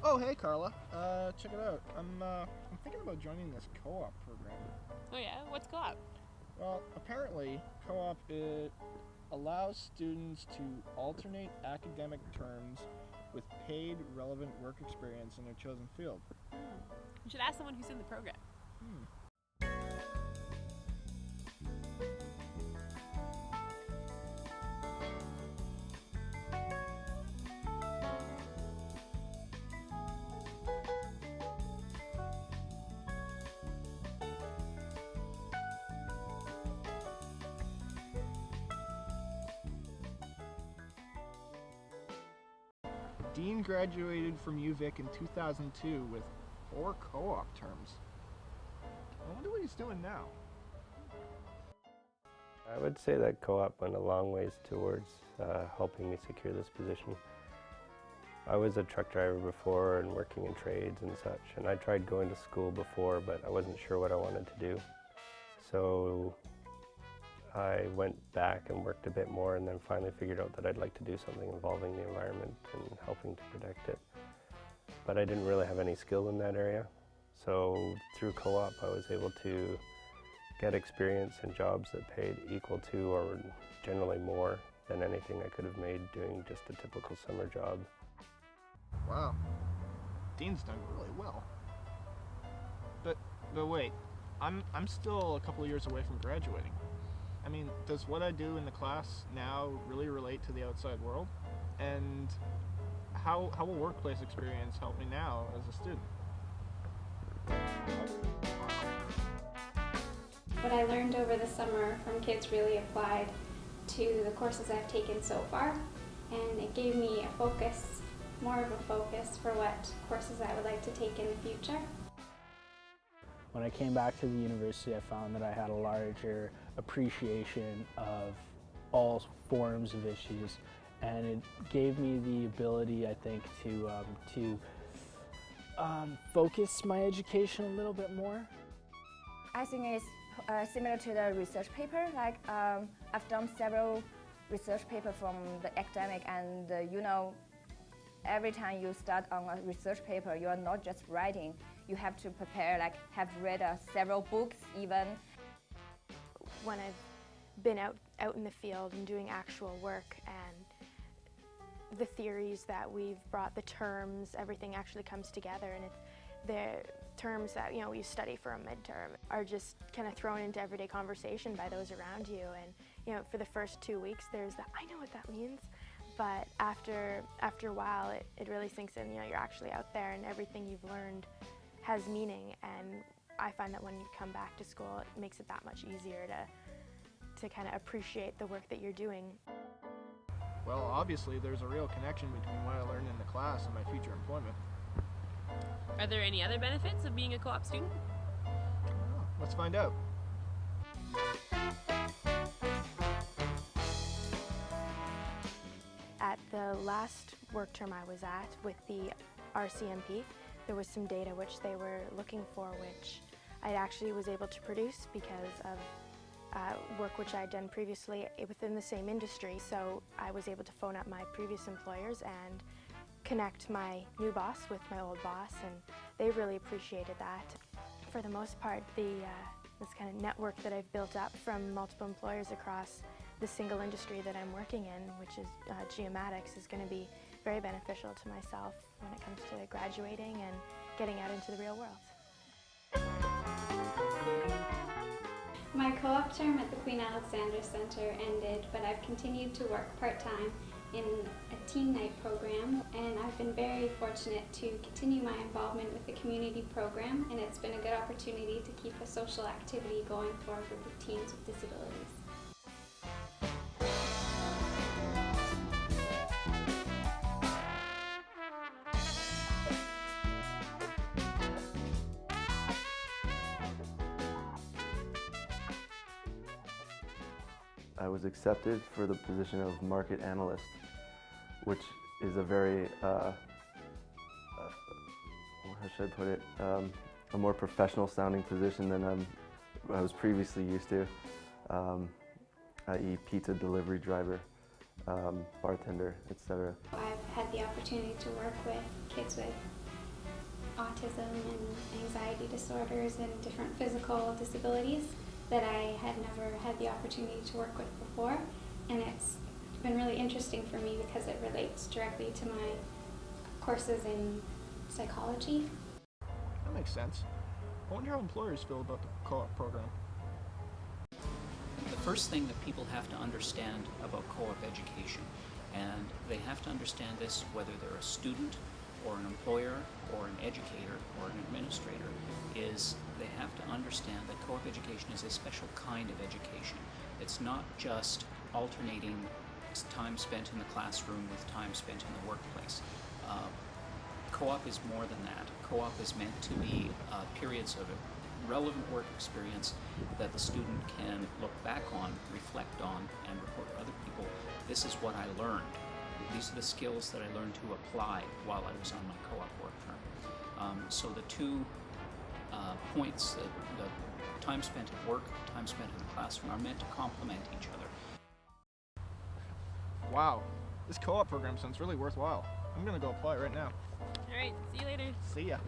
Oh, hey Carla. Check it out. I'm thinking about joining this co-op program. Oh yeah? What's co-op? Well, apparently, co-op it allows students to alternate academic terms with paid relevant work experience in their chosen field. You should ask someone who's in the program. Hmm. Dean graduated from UVIC in 2002 with 4 co-op terms. I wonder what he's doing now. I would say that co-op went a long ways towards helping me secure this position. I was a truck driver before and working in trades and such, and I tried going to school before, but I wasn't sure what I wanted to do. So I went back and worked a bit more and then finally figured out that I'd like to do something involving the environment and helping to protect it. But I didn't really have any skill in that area. So through co-op I was able to get experience in jobs that paid equal to or generally more than anything I could have made doing just a typical summer job. Wow. Dean's done really well. But wait, I'm still a couple of years away from graduating. I mean, does what I do in the class now really relate to the outside world? And how will workplace experience help me now as a student? What I learned over the summer from kids really applied to the courses I've taken so far, and it gave me a focus, more of a focus for what courses I would like to take in the future. When I came back to the university, I found that I had a larger appreciation of all forms of issues, and it gave me the ability, I think, to focus my education a little bit more. I think it's similar to the research paper. I've done several research papers from the academic, and every time you start on a research paper, you are not just writing. You have to prepare, have read several books even. When I've been out in the field and doing actual work, and the theories that we've brought, the terms, everything actually comes together, and the terms that we study for a midterm are just kind of thrown into everyday conversation by those around you. And for the first 2 weeks, there's that I know what that means. But after a while, it really sinks in. You're actually out there, and everything you've learned has meaning. And I find that when you come back to school, it makes it that much easier to kind of appreciate the work that you're doing. Well, obviously there's a real connection between what I learned in the class and my future employment. Are there any other benefits of being a co-op student? Oh, let's find out. At the last work term I was at with the RCMP, there was some data which they were looking for, which I actually was able to produce because of work which I had done previously within the same industry. So I was able to phone up my previous employers and connect my new boss with my old boss, and they really appreciated that. For the most part, this kind of network that I've built up from multiple employers across the single industry that I'm working in, which is geomatics, is going to be very beneficial to myself when it comes to graduating and getting out into the real world. My co-op term at the Queen Alexandra Centre ended, but I've continued to work part-time in a teen night program, and I've been very fortunate to continue my involvement with the community program, and it's been a good opportunity to keep a social activity going for a group of teens with disabilities. I was accepted for the position of market analyst, which is a very, how should I put it, a more professional sounding position than I was previously used to, i.e. pizza delivery driver, bartender, etc. I've had the opportunity to work with kids with autism and anxiety disorders and different physical disabilities that I had never had the opportunity to work with before. And it's been really interesting for me because it relates directly to my courses in psychology. That makes sense. I wonder how employers feel about the co-op program. The first thing that people have to understand about co-op education, and they have to understand this whether they're a student or an employer or an educator or an administrator, is they have to understand that co-op education is a special kind of education. It's not just alternating time spent in the classroom with time spent in the workplace. Co-op is more than that. Co-op is meant to be periods of relevant work experience that the student can look back on, reflect on, and report to other people. This is what I learned. These are the skills that I learned to apply while I was on my co-op work term. So the two points, the time spent at work, time spent in the classroom, are meant to complement each other. Wow, this co-op program sounds really worthwhile. I'm gonna go apply right now. All right, see you later. See ya.